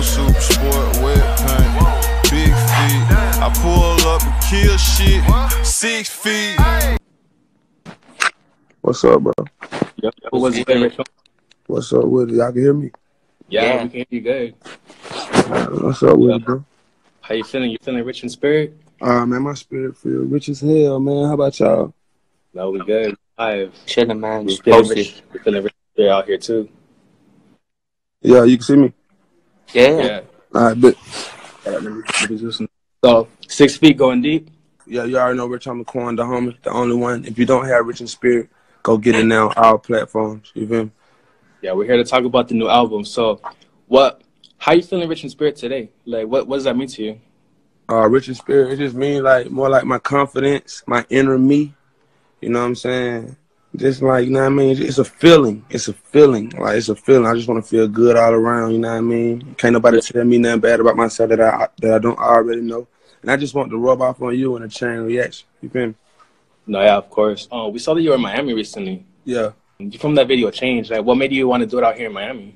super sport, wet paint, big feet. I pull up and kill shit, 6 feet. What's up, bro? Yep. What's good, Rachel? What's up with it? Y'all can hear me? Yeah, we can hear you good. What's up with it, bro? How you feeling? You feeling rich in spirit? Man, my spirit feel rich as hell, man. How about y'all? No, we good. Chilling, man. We're feeling rich in spirit out here too. Yeah, you can see me? Yeah. All right, bet. So, 6 feet going deep? Yeah, you already know Rich. I'm Quan, the homie, the only one. If you don't have Rich in Spirit, go get it now on all platforms. You feel me? Yeah, we're here to talk about the new album. So, how you feeling rich in spirit today? Like, what does that mean to you? Rich in Spirit, it just means like more like my confidence, my inner me. You know what I'm saying? Just like, you know what I mean? It's a feeling. It's a feeling. Like, it's a feeling. I just want to feel good all around, you know what I mean? Can't nobody tell me nothing bad about myself that I don't already know. And I just want to rub off on you in a chain reaction. You feel me? No, yeah, of course. We saw that you were in Miami recently. Yeah. From that video changed. Like, what made you want to do it out here in Miami?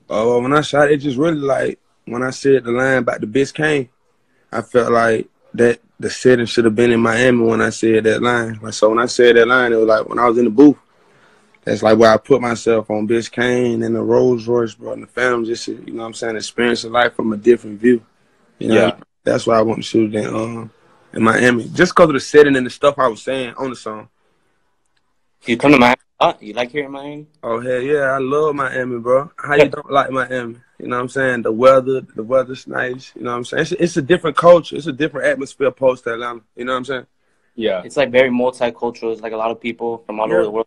When I shot it, just really like, when I said the line about the bitch came, I felt like that the setting should have been in Miami when I said that line. Like, so when I said that line, it was like when I was in the booth. That's like where I put myself on Biscayne and the Rolls Royce, bro, and the film, just, you know what I'm saying, experience of life from a different view. You know, yeah. That's why I want to shoot it in Miami. Just because of the setting and the stuff I was saying on the song. You come to Miami a lot? You like here in Miami? Oh, hell yeah, I love Miami, bro. How you don't like Miami? You know what I'm saying? The weather's nice. You know what I'm saying? It's a different culture. It's a different atmosphere post Atlanta. You know what I'm saying? Yeah. It's like very multicultural. It's like a lot of people from all over the world.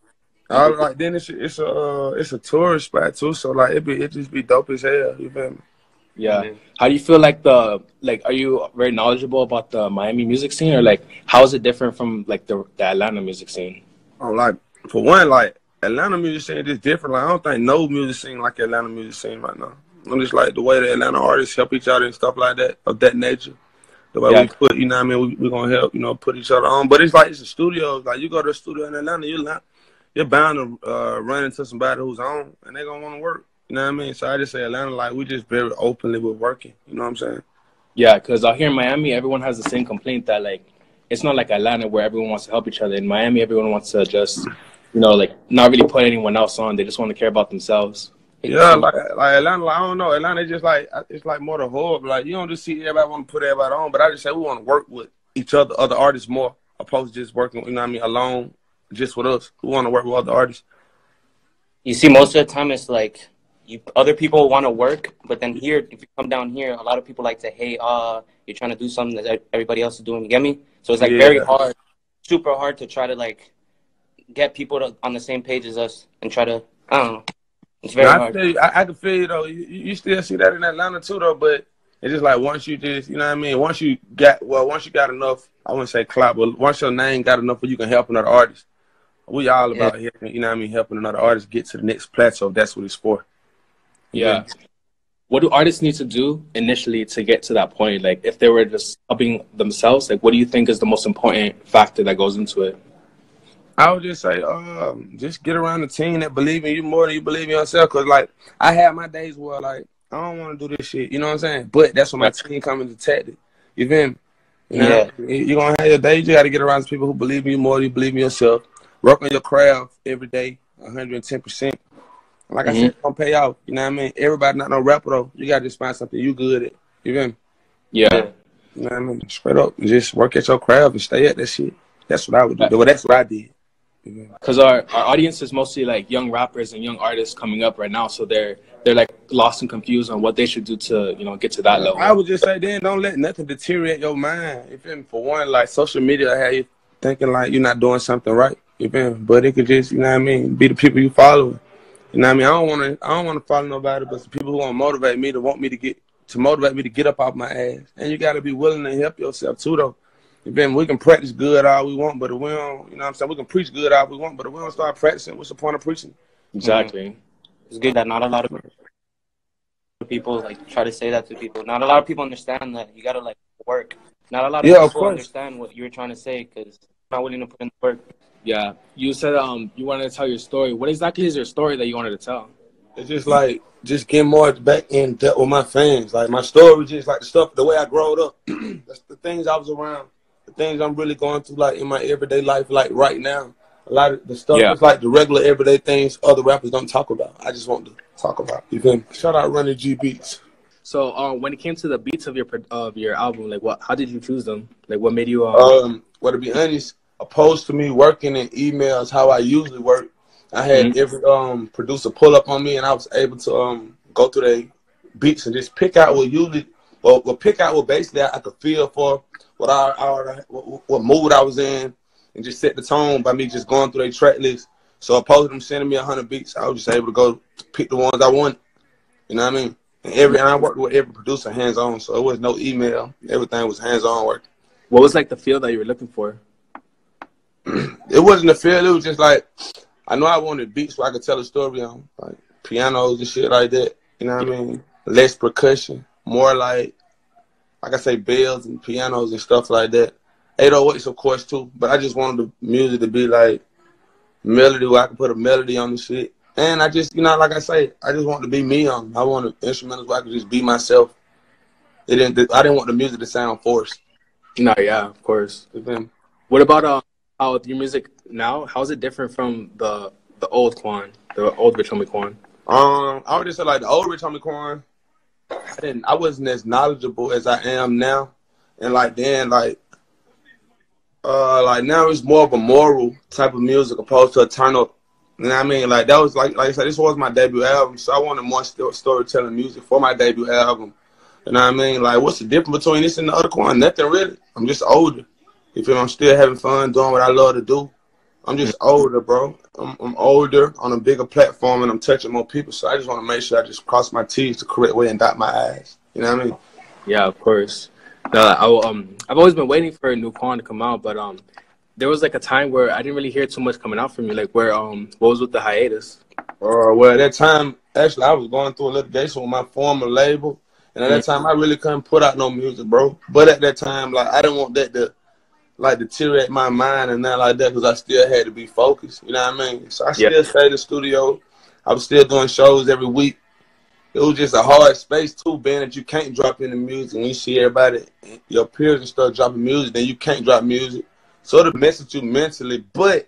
Then it's a tourist spot too, so like it just be dope as hell. You feel me? Yeah. Mm-hmm. How do you feel like are you very knowledgeable about the Miami music scene, or like how is it different from like the Atlanta music scene? Oh, like for one, like Atlanta music scene is different. Like I don't think no music scene like Atlanta music scene right now. I'm just like the way the Atlanta artists help each other and stuff like that of that nature. The way we put, you know what I mean, we're gonna help, you know, put each other on. But it's like it's a studio. Like you go to a studio in Atlanta, you're bound to run into somebody who's on, and they're going to want to work. You know what I mean? So I just say Atlanta, like, we just very openly with working. You know what I'm saying? Yeah, because out here in Miami, everyone has the same complaint that, like, it's not like Atlanta where everyone wants to help each other. In Miami, everyone wants to just, you know, like, not really put anyone else on. They just want to care about themselves. Yeah, like Atlanta, like, I don't know. Atlanta just like, it's like more the hub. Like, you don't just see everybody want to put everybody on, but I just say we want to work with each other, other artists more, opposed to just working, you know what I mean, alone. Just with us, who want to work with other artists. You see, most of the time it's like other people want to work, but then here, if you come down here, a lot of people like to, hey, you're trying to do something that everybody else is doing. You get me? So it's like very hard, super hard to try to like get people on the same page as us and try to, I don't know. It's very hard. I can feel you though. You still see that in Atlanta too though, but it's just like once you just, you know what I mean? Once you got enough, I wouldn't say clout, but once your name got enough where you can help another artist. We all about helping, you know what I mean, helping another artist get to the next plateau. That's what it's for. Yeah. What do artists need to do initially to get to that point? Like, if they were just helping themselves, like, what do you think is the most important factor that goes into it? I would just say, just get around the team that believe in you more than you believe in yourself. Because, like, I have my days where, like, I don't want to do this shit. You know what I'm saying? But that's when my team comes to attack it. You feel me? You know, you're going to have your days. You got to get around people who believe in you more than you believe in yourself. Work on your craft every day, 110%. Like I said, it's going to pay off. You know what I mean? Everybody not no rapper, though. You got to just find something you good at. You feel me? Yeah. You know what I mean? Straight up. Just work at your craft and stay at that shit. That's what I would do. Well, that's what I did. Because our audience is mostly, like, young rappers and young artists coming up right now. So they're like, lost and confused on what they should do to, you know, get to that level. I would just say, then, don't let nothing deteriorate your mind. You feel me? For one, like, social media have you thinking, like, you're not doing something right. You feel me? But it could just, you know what I mean, be the people you follow. You know what I mean? I don't want to follow nobody, but the people who want to motivate me, to motivate me to get up off my ass. And you got to be willing to help yourself too, though. You feel me? We can practice good all we want, but if we don't, you know what I'm saying? We can preach good all we want, but if we don't start practicing, what's the point of preaching? Exactly. It's good that not a lot of people like try to say that to people. Not a lot of people understand that you got to like work. Not a lot of people understand what you're trying to say because they're not willing to put in the work. Yeah. You said you wanted to tell your story. What exactly is your story that you wanted to tell? It's just like just getting more back in depth with my fans. Like my story, just like the stuff, the way I growed up. That's the things I was around, the things I'm really going through, like in my everyday life, like right now. A lot of the stuff is like the regular everyday things other rappers don't talk about. I just want to talk about. You feel me? Shout out Running G Beats. So, when it came to the beats of your album, like what? How did you choose them? Like, what made you? Well, to be honest, opposed to me working in emails, how I usually work, I had every producer pull up on me, and I was able to go through their beats and just pick out what usually, well, pick out what basically I could feel for what mood I was in, and just set the tone by me just going through their track list. So opposed to them sending me 100 beats, I was just able to go pick the ones I wanted. You know what I mean? And I worked with every producer hands on, so it was no email. Everything was hands on work. What was like the feel that you were looking for? It wasn't a feel. It was just like I know I wanted beats where I could tell a story on, like pianos and shit like that. You know what I mean? Less percussion, more like I say, bells and pianos and stuff like that. 808s, of course, too. But I just wanted the music to be like melody where I could put a melody on the shit. And I just, like I say, I just want to be me on. I wanted instrumentals where I could just be myself. I didn't want the music to sound forced. No, yeah, of course. What about how your music now? How is it different from the old Quan, the old Rich Homie Quan? I would just say like the old Rich Homie Quan. I wasn't as knowledgeable as I am now, and like then like now it's more of a moral type of music opposed to a turn up. You know what I mean? Like that was like I said, this was my debut album, so I wanted more storytelling music for my debut album. You know what I mean? Like, what's the difference between this and the other Quan? Nothing really. I'm just older. You feel me? I'm still having fun doing what I love to do. I'm just older, bro. I'm older on a bigger platform, and I'm touching more people. So I just want to make sure I just cross my T's the correct way and dot my I's. You know what I mean? Yeah, of course. I've always been waiting for a new Quan to come out, but there was like a time where I didn't really hear too much coming out from you. Like where what was with the hiatus? Well, at that time, actually, I was going through a litigation with my former label, and at that time, I really couldn't put out no music, bro. But at that time, like I didn't want that to like deteriorate my mind and nothing like that, because I still had to be focused. You know what I mean? So I still stayed in the studio. I was still doing shows every week. It was just a hard space too, being that you can't drop any music. When you see everybody, your peers and stuff dropping music, then you can't drop music. So it'll mess with you mentally. But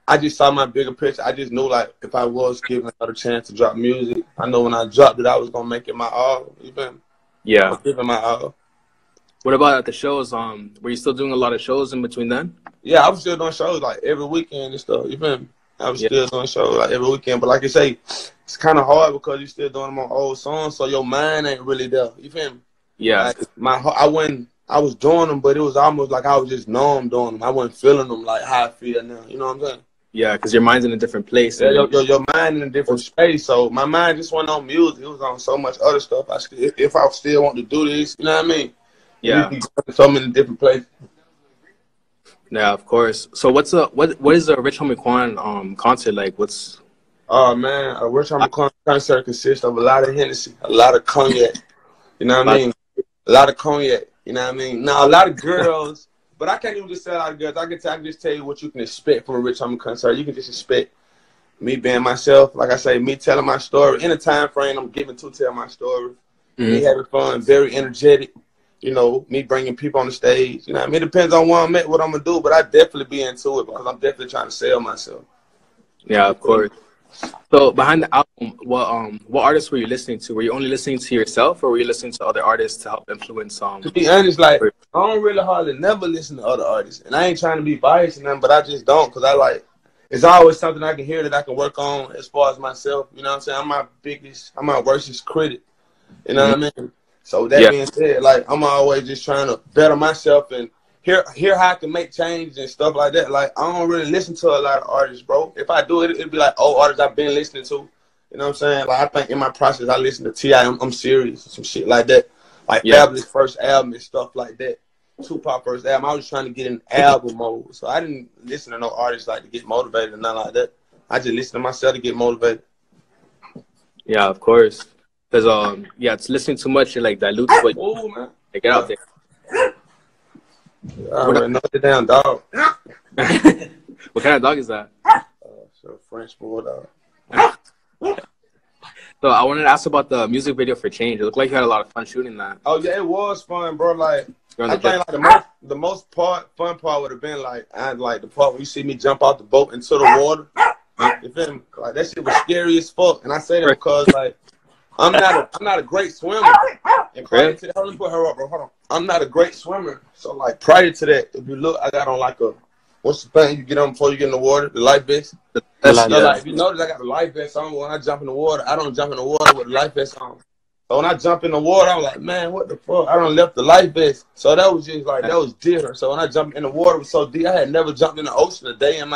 I just saw my bigger picture. I just knew like if I was given another chance to drop music, I know when I dropped it, I was gonna make it my all. You feel me? Yeah. I was giving my all. What about at the shows? Were you still doing a lot of shows in between then? Yeah, I was still doing shows like every weekend and stuff. You feel me? I was still doing shows like every weekend. But like you say, it's kind of hard because you still doing them on old songs, so your mind ain't really there. You feel me? Yeah. Like, I was doing them, but it was almost like I was just numb doing them. I wasn't feeling them like how I feel now. You know what I'm saying? Yeah, because your mind's in a different place. Yeah, your mind in a different space. So my mind just wasn't on music. It was on so much other stuff. If I still want to do this, you know what I mean? Yeah. So many different places. Yeah, of course. So what is a Rich Homie Quan concert like? Oh man, a Rich Homie Quan concert consists of a lot of Hennessy, a lot of cognac. You know what I mean? A lot of cognac. You know what I mean? Now a lot of girls, but I can't even just say a lot of girls. I can just tell you what you can expect from a Rich Homie concert. You can just expect me being myself. Like I say, me telling my story in a time frame I'm given to tell my story. Me having fun, very energetic. You know, me bringing people on the stage. You know what I mean? It depends on where I'm at, what I'm going to do, but I definitely be into it because I'm definitely trying to sell myself. Yeah, of course. So behind the album, what artists were you listening to? Were you only listening to yourself, or were you listening to other artists to help influence? To be honest, like, I don't really hardly never listen to other artists. And I ain't trying to be biased in them, but I just don't, because it's always something I can hear that I can work on as far as myself. You know what I'm saying? I'm my worstest critic. You know what I mean? So that being said, like I'm always just trying to better myself and hear how I can make changes and stuff like that. Like I don't really listen to a lot of artists, bro. If I do it, it'd be like old artists I've been listening to. You know what I'm saying? Like I think in my process I listen to T.I. I'm serious, some shit like that. Like Fabulous first album and stuff like that. Tupac first album. I was trying to get in album mode. So I didn't listen to no artists like to get motivated or nothing like that. I just listen to myself to get motivated. Yeah, of course. Because it's listening too much and like dilutes what man. Like, get out there. I already know the damn dog. What kind of dog is that? So French bulldog. So I wanted to ask about the music video for Change. It looked like you had a lot of fun shooting that. Oh yeah, it was fun, bro. Like You're on I the think jet. like the most fun part would have been like the part where you see me jump off the boat into the water. You feel me? Like that shit was scary as fuck. And I say that because like I'm not a great swimmer. And prior to that, hold on, put her up, bro. Hold on. I'm not a great swimmer. So like prior to that, if you look, I got on like what's the thing you get on before you get in the water? The life vest. Like if you notice, I got the life vest on. When I jump in the water, I don't jump in the water with the life vest on. So when I jump in the water, I'm like, man, what the fuck? I done left the life vest. So that was just like that was different. So when I jumped in the water, it was so deep. I had never jumped in the ocean a day in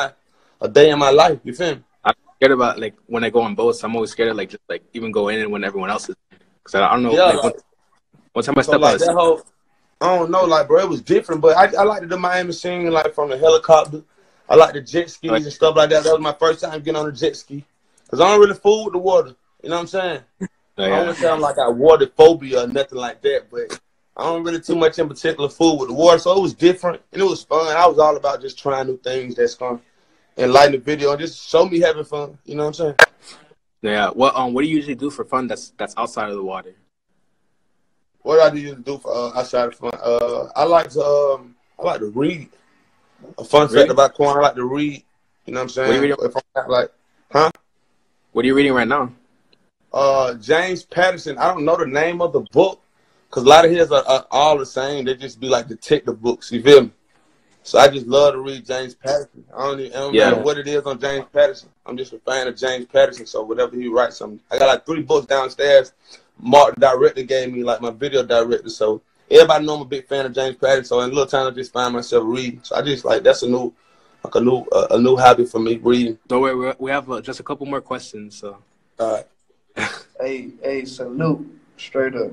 my life. You feel me? I'm scared about like when I go on boats. I'm always scared of like just like even go in and when everyone else is. Because I don't know. Yeah, like, one time I so stepped like out. that whole, I don't know, like bro, it was different. But I like the Miami scene, like from the helicopter. I like the jet skis and stuff like that. That was my first time getting on a jet ski. Cause I don't really fool with the water. You know what I'm saying? Oh, yeah. I don't sound like I water phobia or nothing like that, but I don't really too much in particular fool with the water. So it was different and it was fun. I was all about just trying new things that's gonna enlighten the video and just show me having fun. You know what I'm saying? Yeah. What do you usually do for fun that's outside of the water? What I usually do for outside of fun? I like to read. A fun fact about Quan, I like to read. You know what I'm saying? What are you reading? If I'm not like, huh? What are you reading right now? James Patterson. I don't know the name of the book because a lot of his are all the same. They just be like detective books. You feel me? So I just love to read James Patterson. I don't matter what it is on James Patterson. I'm just a fan of James Patterson. So whatever he writes, I got like 3 books downstairs. Mark, the director, gave me like my video director. So everybody know I'm a big fan of James Patterson. So in a little time, I just find myself reading. So I just like that's a new hobby for me, reading. Don't worry, we have just a couple more questions. So. All right. Hey, salute, straight up.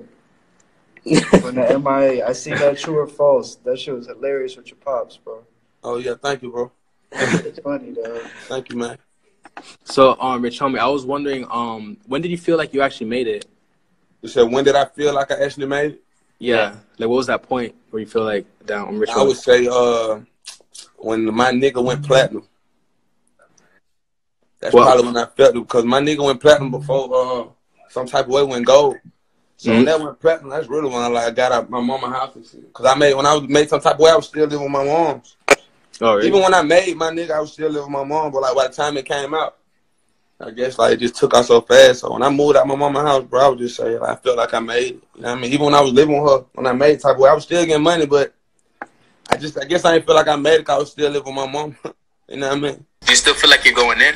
From the MIA, I see that true or false. That shit was hilarious with your pops, bro. Oh yeah, thank you, bro. It's funny, though. Thank you, man. So, Rich, homie, I was wondering, when did you feel like you actually made it? You said when did I feel like I actually made it? Yeah. Like, what was that point where you feel like, down? I'm Rich. I would say when my nigga went platinum. That's probably when I felt it because my nigga went platinum before some type of way went gold. So when that went platinum, that's really when I got out my mama's house and shit. Because when I was made some type of way, I was still living with my moms. Oh, really? Even when I made my nigga, I was still living with my mom. But like by the time it came out, I guess like it just took out so fast. So when I moved out my mama's house, bro, I would just say like, I felt like I made it. You know what I mean? Even when I was living with her, when I made type of way, I was still getting money, but I guess I didn't feel like I made it because I was still living with my mom. You know what I mean? Do you still feel like you're going in?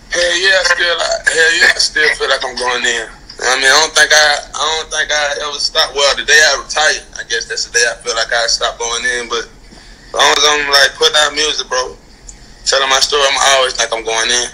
Hell yeah, I still feel like I'm going in. I mean, I don't think I ever stopped. Well, the day I retired, I guess that's the day I feel like I stopped going in. But as long as I'm like putting out music, bro, telling my story, I'm always think I'm going in.